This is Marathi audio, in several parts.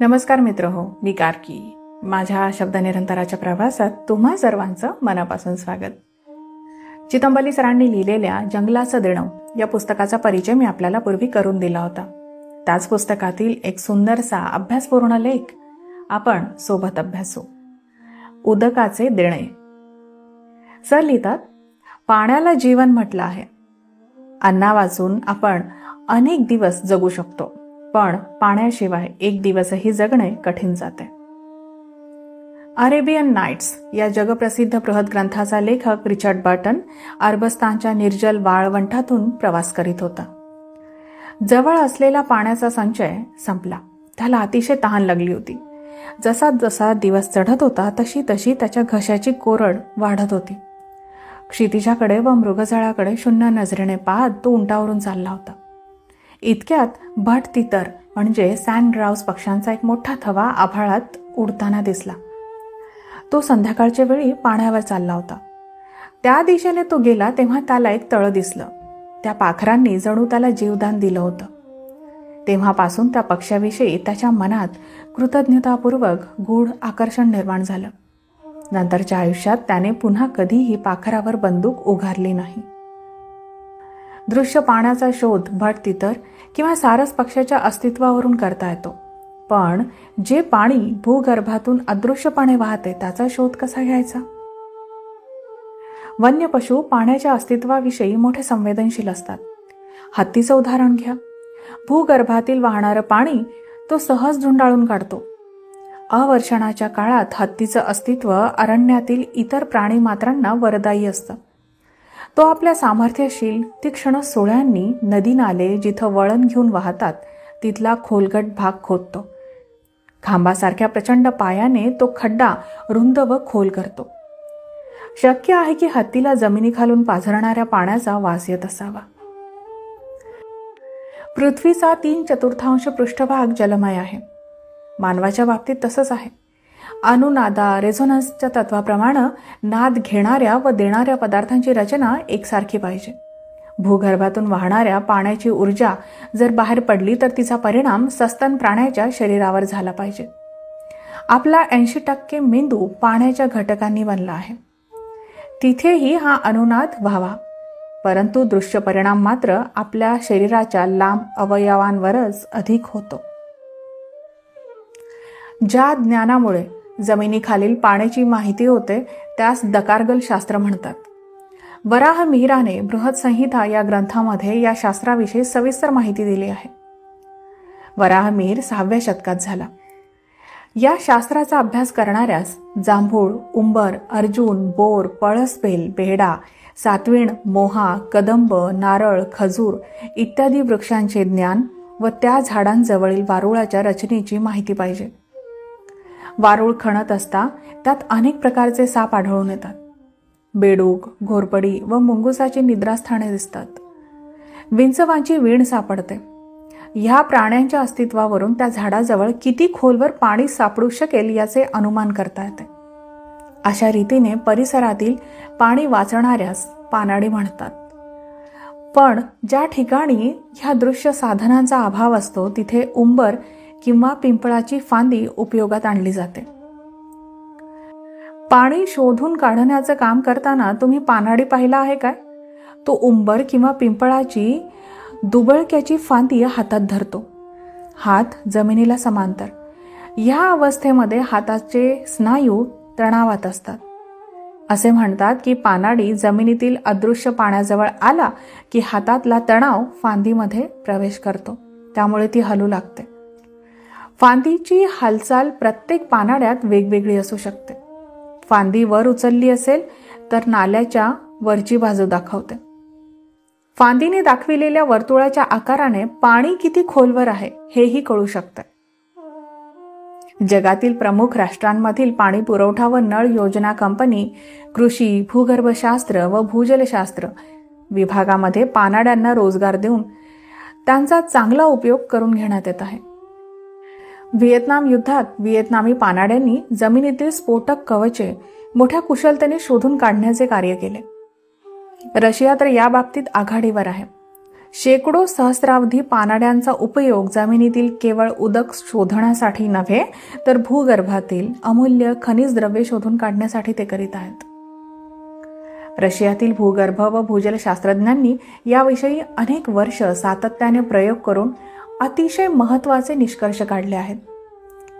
नमस्कार मित्र हो, मी कार्की. माझ्या शब्द निरंतराच्या प्रवासात तुम्हा सर्वांचं मनापासून स्वागत. चितंबली सरांनी लिहिलेल्या जंगलाचं देणं या पुस्तकाचा परिचय मी आपल्याला पूर्वी करून दिला होता. त्याच पुस्तकातील एक सुंदरसा अभ्यासपूर्ण लेख आपण सोबत अभ्यासू. उदकाचे देणे. सर लिहितात, पाण्याला जीवन म्हटलं आहे. अन्ना वाचून आपण अनेक दिवस जगू शकतो, पण पाण्याशिवाय एक दिवसही जगणे कठीण जाते. अरेबियन नाईट्स या जगप्रसिद्ध बृहत ग्रंथाचा लेखक रिचर्ड बर्टन अरबस्तानच्या निर्जल वाळवंटातून प्रवास करीत होता. जवळ असलेला पाण्याचा संचय संपला. त्याला अतिशय तहान लागली होती. जसा जसा दिवस चढत होता तशी तशी त्याच्या घशाची कोरड वाढत होती. क्षितिजाकडे व मृगजळाकडे शून्य नजरेने पाहत तो उंटावरून चालला होता. इतक्यात भट तितर म्हणजे सँड ग्राउस पक्ष्यांचा एक मोठा थवा आभाळात उडताना दिसला. तो संध्याकाळच्या वेळी पाण्यावर चालला होता. त्या दिशेने तो गेला तेव्हा त्याला एक तळ दिसलं. त्या पाखरांनी जणू त्याला जीवदान दिलं होतं. तेव्हापासून त्या पक्ष्याविषयी त्याच्या मनात कृतज्ञतापूर्वक गूढ आकर्षण निर्माण झालं. नंतरच्या आयुष्यात त्याने पुन्हा कधीही पाखरावर बंदूक उगारली नाही. दृश्य पाण्याचा शोध भट तितर किंवा सारस पक्ष्याच्या अस्तित्वावरून करता येतो, पण जे पाणी भूगर्भातून अदृश्यपणे वाहते त्याचा शोध कसा घ्यायचा? वन्य पशु पाण्याच्या अस्तित्वाविषयी मोठे संवेदनशील असतात. हत्तीचं उदाहरण घ्या. भूगर्भातील वाहणारं पाणी तो सहज झुंडाळून काढतो. अवर्षणाच्या काळात हत्तीचं अस्तित्व अरण्यातील इतर प्राणी मात्रांना वरदायी असतं. तो आपल्या सामर्थ्यशील तीक्ष्ण सोळ्यांनी नदी नाले जिथं वळण घेऊन वाहतात तिथला खोलगट भाग खोदतो. खांबासारख्या प्रचंड पायाने तो खड्डा रुंद व खोल करतो. शक्य आहे की हत्तीला जमिनीखालून पाझरणाऱ्या पाण्याचा वास येत असावा. पृथ्वीचा 3/4 पृष्ठभाग जलमय आहे. मानवाच्या बाबतीत तसंच आहे. अनुनादा रेझोनन्सच्या तत्वाप्रमाणे नाद घेणाऱ्या व देणाऱ्या पदार्थांची रचना एकसारखी पाहिजे. भूगर्भातून वाहणाऱ्या पाण्याची ऊर्जा जर बाहेर पडली तर तिचा परिणाम सस्तन प्राण्याच्या शरीरावर झाला पाहिजे. आपला 80% मेंदू पाण्याच्या घटकांनी बनला आहे. तिथेही हा अनुनाद व्हावा, परंतु दृश्य परिणाम मात्र आपल्या शरीराच्या लांब अवयवांवरच अधिक होतो. ज्या ज्ञानामुळे जमिनीखालील पाण्याची माहिती होते त्यास दकारगल शास्त्र म्हणतात. वराह मिहिराने बृहत संहिता या ग्रंथामध्ये या शास्त्राविषयी सविस्तर माहिती दिली आहे. वराह मिहिर 6व्या शतकात झाला. या शास्त्राचा अभ्यास करणाऱ्यास जांभूळ, उंबर, अर्जुन, बोर, पळसबेल, बेहडा, सातवीण, मोहा, कदंब, नारळ, खजूर इत्यादी वृक्षांचे ज्ञान व त्या झाडांजवळील वारुळाच्या रचनेची माहिती पाहिजे. वारुळ खणत असता त्यात अनेक प्रकारचे साप आढळून येतात. बेडूक, घोरपडी व मुंगुसाची निद्रास्थाने दिसतात. विंचवांची वीण सापडते. ह्या प्राण्यांच्या अस्तित्वावरून त्या झाडाजवळ किती खोलवर पाणी सापडू शकेल याचे अनुमान करता येते. अशा रीतीने परिसरातील पाणी वाचणाऱ्यास पानाडी म्हणतात. पण ज्या ठिकाणी ह्या दृश्य साधनांचा अभाव असतो तिथे उंबर किंवा पिंपळाची फांदी उपयोगात आणली जाते. पाणी शोधून काढण्याचं काम करताना तुम्ही पानाडी पाहिला आहे काय? तो उंबर किंवा पिंपळाची दुबळक्याची फांदी हातात धरतो. हात जमिनीला समांतर. ह्या अवस्थेमध्ये हाताचे स्नायू तणावात असतात. असे म्हणतात की पानाडी जमिनीतील अदृश्य पाण्याजवळ आला की हातातला तणाव फांदीमध्ये प्रवेश करतो, त्यामुळे ती हलू लागते. फांदीची हालचाल प्रत्येक पानाड्यात वेगवेगळी असू शकते. फांदी वर उचलली असेल तर नाल्याच्या वरची बाजू दाखवते. फांदीने दाखविलेल्या वर्तुळाच्या आकाराने पाणी किती खोलवर आहे हेही कळू शकते. जगातील प्रमुख राष्ट्रांमधील पाणी पुरवठा व नळ योजना कंपनी कृषी, भूगर्भशास्त्र व भूजलशास्त्र विभागामध्ये पानाड्यांना रोजगार देऊन त्यांचा चांगला उपयोग करून घेण्यात येत आहे. व्हिएतनाम युद्धात व्हिएतनामी पानाड्यांनी जमिनीतील स्फोटक कवचे मोठ्या कुशलतेने शोधून काढण्याचे कार्य केले. रशिया तर या बाबतीत आघाडीवर आहे. शेकडो सहस्रावधी पानाड्यांचा उपयोग जमिनीतील केवळ उदक शोधण्यासाठी नव्हे तर भूगर्भातील अमूल्य खनिज द्रव्ये शोधून काढण्यासाठी ते करीत आहेत. रशियातील भूगर्भ व भूजल शास्त्रज्ञांनी याविषयी अनेक वर्ष सातत्याने प्रयोग करून अतिशय महत्त्वाचे निष्कर्ष काढले आहेत.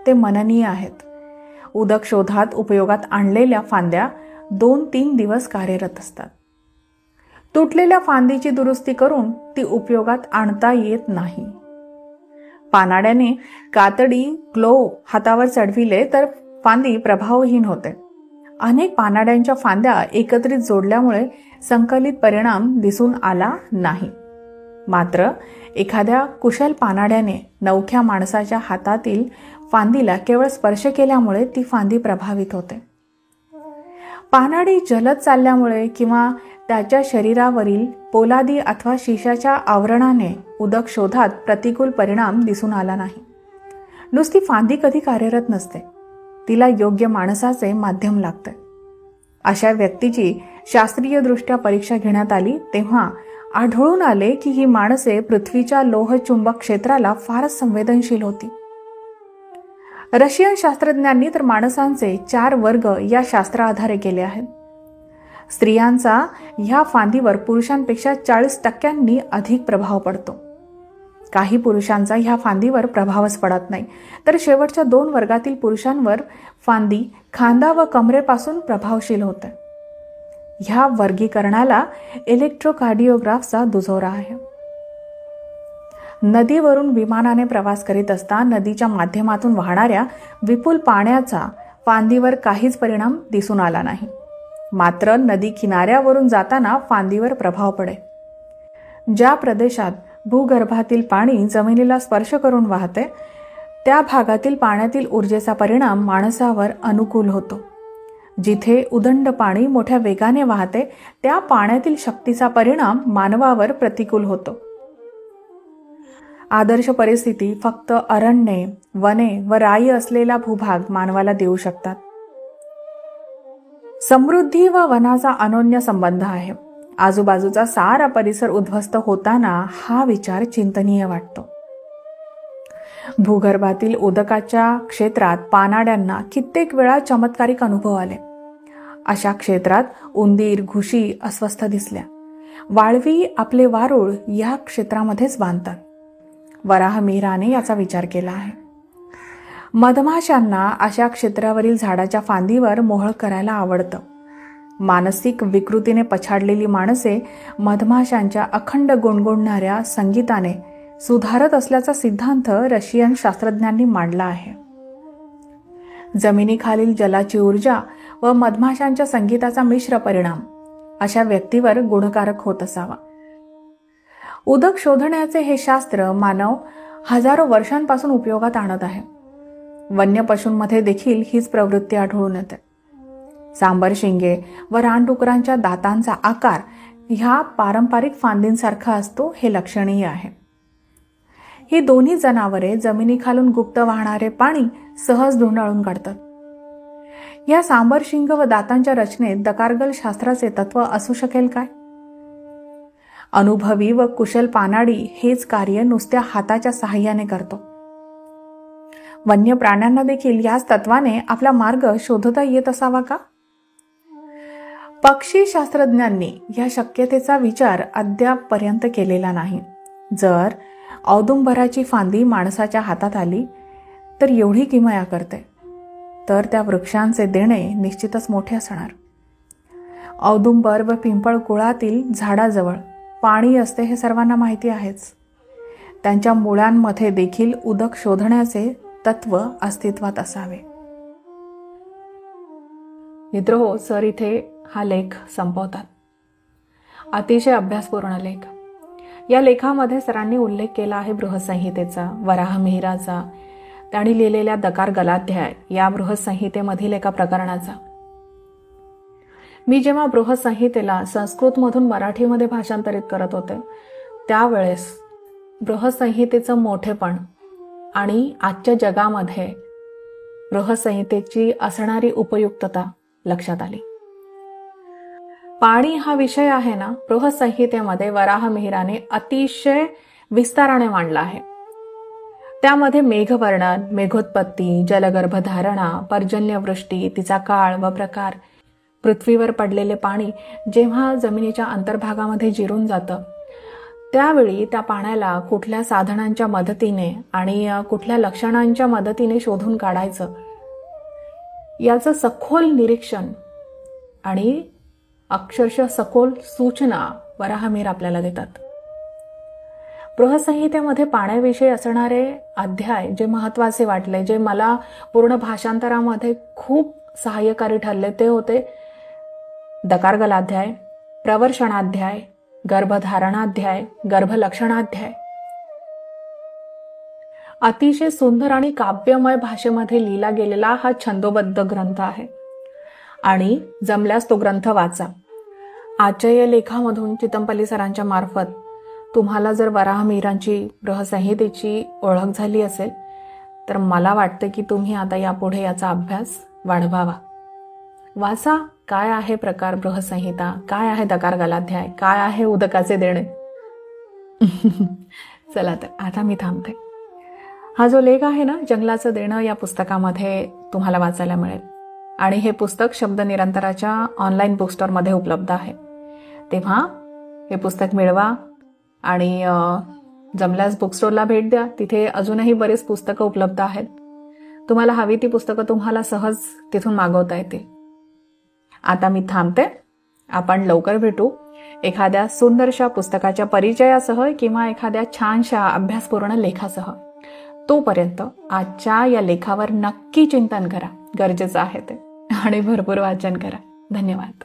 ते मननीय आहेत. उदक शोधात उपयोगात आणलेल्या फांद्या 2-3 दिवस कार्यरत असतात. तुटलेल्या फांदीची दुरुस्ती करून ती उपयोगात आणता येत नाही. पानाड्याने कातडी ग्लोव हातावर चढविले तर फांदी प्रभावहीन होते. अनेक पानाड्यांच्या फांद्या एकत्रित जोडल्यामुळे संकलित परिणाम दिसून आला नाही. मात्र एखाद्या कुशल पानाड्याने नवख्या माणसाच्या हातातील फांदीला केवळ स्पर्श केल्यामुळे ती फांदी प्रभावित होते. पानाडी जलद चालल्यामुळे किंवा त्याच्या शरीरावरील पोलादी अथवा शिशाच्या आवरणाने उदक शोधात प्रतिकूल परिणाम दिसून आला नाही. नुसती फांदी कधी कार्यरत नसते. तिला योग्य माणसाचे माध्यम लागते. अशा व्यक्तीची शास्त्रीयदृष्ट्या परीक्षा घेण्यात आली तेव्हा आढळून आले की ही माणसे पृथ्वीच्या लोहचुंबक क्षेत्राला फारच संवेदनशील होती. रशियन शास्त्रज्ञांनी तर माणसांचे 4 वर्ग या शास्त्राआधारे केले आहेत. स्त्रियांचा ह्या फांदीवर पुरुषांपेक्षा 40% अधिक प्रभाव पडतो. काही पुरुषांचा ह्या फांदीवर प्रभावच पडत नाही, तर शेवटच्या 2 वर्गातील पुरुषांवर फांदी खांदा व कमरेपासून प्रभावशील होते. ह्या वर्गीकरणाला इलेक्ट्रोकार्डिओग्राफचा दुजोरा आहे. नदीवरून विमानाने प्रवास करीत असता नदीच्या माध्यमातून वाहणाऱ्या विपुल पाण्याचा फांदीवर काहीच परिणाम दिसून आला नाही. मात्र नदी किनाऱ्यावरून जाताना फांदीवर प्रभाव पडे. ज्या प्रदेशात भूगर्भातील पाणी जमिनीला स्पर्श करून वाहते त्या भागातील पाण्यातील ऊर्जेचा परिणाम माणसावर अनुकूल होतो. जिथे उदंड पाणी मोठ्या वेगाने वाहते त्या पाण्यातील शक्तीचा परिणाम मानवावर प्रतिकूल होतो. आदर्श परिस्थिती फक्त अरण्ये, वने व राई असलेला भूभाग मानवाला देऊ शकतात. समृद्धी व वनाचा अनोन्य संबंध आहे. आजूबाजूचा सारा परिसर उद्ध्वस्त होताना हा विचार चिंतनीय वाटतो. भूगर्भातील उदकाच्या क्षेत्रात पानाड्यांना कित्येक वेळा चमत्कारिक अनुभव आले. अशा क्षेत्रात उंदीर, घुशी अस्वस्थ दिसल्या. वाळवी आपले वारूळ या क्षेत्रामध्येच बांधतात. वराहमिहिराने याचा विचार केला आहे. मधमाशांना अशा क्षेत्रावरील झाडाच्या फांदीवर मोहळ करायला आवडतं. मानसिक विकृतीने पछाडलेली माणसे मधमाशांच्या अखंड गुणगुणणाऱ्या संगीताने सुधारत असल्याचा सिद्धांत रशियन शास्त्रज्ञांनी मांडला आहे. जमिनीखालील जलाची ऊर्जा व मधमाशांच्या संगीताचा मिश्र परिणाम अशा व्यक्तीवर गुणकारक होत असावा. उदक शोधण्याचे हे शास्त्र मानव हजारो वर्षांपासून उपयोगात आणत आहे. वन्य पशूंमध्ये देखील हीच प्रवृत्ती आढळून येते. सांबर शिंगे व रानडुकरांच्या दातांचा आकार ह्या पारंपरिक फांदींसारखा असतो हे लक्षणीय आहे. ही दोन्ही जनावरे जमिनीखालून गुप्त वाहणारे पाणी सहज धुंडाळून काढतात. या सांबर शिंग व दातांच्या रचनेत दकारगल शास्त्राचे तत्व असू शकेल काय? अनुभवी व कुशल पानाडी हेच कार्य नुसत्या हाताच्या साहाय्याने करतो. वन्य प्राण्यांना देखील याच तत्वाने आपला मार्ग शोधता येत असावा का? पक्षी शास्त्रज्ञांनी या शक्यतेचा विचार अद्यापपर्यंत केलेला नाही. जर औदुंबराची फांदी माणसाच्या हातात आली तर एवढी किमया करते, तर त्या वृक्षांचे देणे निश्चितच मोठे असणार. औदुंबर व पिंपळ कुळातील झाडाजवळ पाणी असते हे सर्वांना माहिती आहेच. त्यांच्या मुळांमध्ये देखील उदक शोधण्याचे तत्व अस्तित्वात असावे. मित्रहो, सर इथे हा लेख संपवतात. अतिशय अभ्यासपूर्ण लेख. या लेखामध्ये सरांनी उल्लेख केला आहे बृहत्संहितेचा, वराहमिहिराचा, त्यांनी लिहिलेल्या दकार गलाध्याय या बृहत्संहितेमधील एका प्रकरणाचा. मी जेव्हा बृहत्संहितेला संस्कृतमधून मराठीमध्ये भाषांतरित करत होते त्यावेळेस बृहत्संहितेचं मोठेपण आणि आजच्या जगामध्ये बृहत्संहितेची असणारी उपयुक्तता लक्षात आली. पाणी हा विषय आहे ना, बृहत्संहितेमध्ये वराहमिहिराने अतिशय विस्ताराने मांडला आहे. त्यामध्ये मेघवर्णन, मेघोत्पत्ती, जलगर्भधारणा, पर्जन्यवृष्टी, तिचा काळ व प्रकार, पृथ्वीवर पडलेले पाणी जेव्हा जमिनीच्या अंतर्भागामध्ये जिरून जातं त्यावेळी त्या पाण्याला कुठल्या साधनांच्या मदतीने आणि कुठल्या लक्षणांच्या मदतीने शोधून काढायचं याचं सखोल निरीक्षण आणि अक्षरशः सखोल सूचना वराहमिहिर आपल्याला देतात. बृहत्संहितेमध्ये पाण्याविषयी असणारे अध्याय जे महत्वाचे वाटले, जे मला पूर्ण भाषांतरामध्ये खूप सहाय्यकारी ठरले, ते होते दकारगलाध्याय, प्रवर्षणाध्याय, गर्भधारणाध्याय, गर्भलक्षणाध्याय. अतिशय सुंदर आणि काव्यमय भाषेमध्ये लिहिला गेलेला हा छंदोबद्ध ग्रंथ आहे आणि जमल्यास तो ग्रंथ वाचा. आचय लेखामधून चितमपल्ली सरांच्या मार्फत तुम्हाला जर वराहमिहिरांची बृहत्संहितेची ओळख झाली असेल तर मला वाटतं की तुम्ही आता यापुढे याचा अभ्यास वाढवावा. वाचा, काय आहे प्रकार बृहत्संहिता, काय आहे दकारगलाध्याय, काय आहे उदकाचे देणे. चला तर आता मी थांबते. हा जो लेख आहे ना, जंगलाचं देणं, या पुस्तकामध्ये तुम्हाला वाचायला मिळेल आणि हे पुस्तक शब्द निरंतराच्या ऑनलाईन बुक स्टोअरमध्ये उपलब्ध आहे. तेव्हा हे पुस्तक मिळवा आणि जमल्यास बुक स्टोअरला भेट द्या. तिथे अजूनही बरेच पुस्तकं उपलब्ध आहेत. तुम्हाला हवी ती पुस्तकं तुम्हाला सहज तिथून मागवता येतील. आता मी थांबते. आपण लवकर भेटू एखाद्या सुंदरशा पुस्तकाच्या परिचयासह किंवा एखाद्या छानशा अभ्यासपूर्ण लेखासह. तोपर्यंत आजच्या या लेखावर नक्की चिंतन करा, गरजेचं आहे ते, आणि भरपूर वाचन करा. धन्यवाद.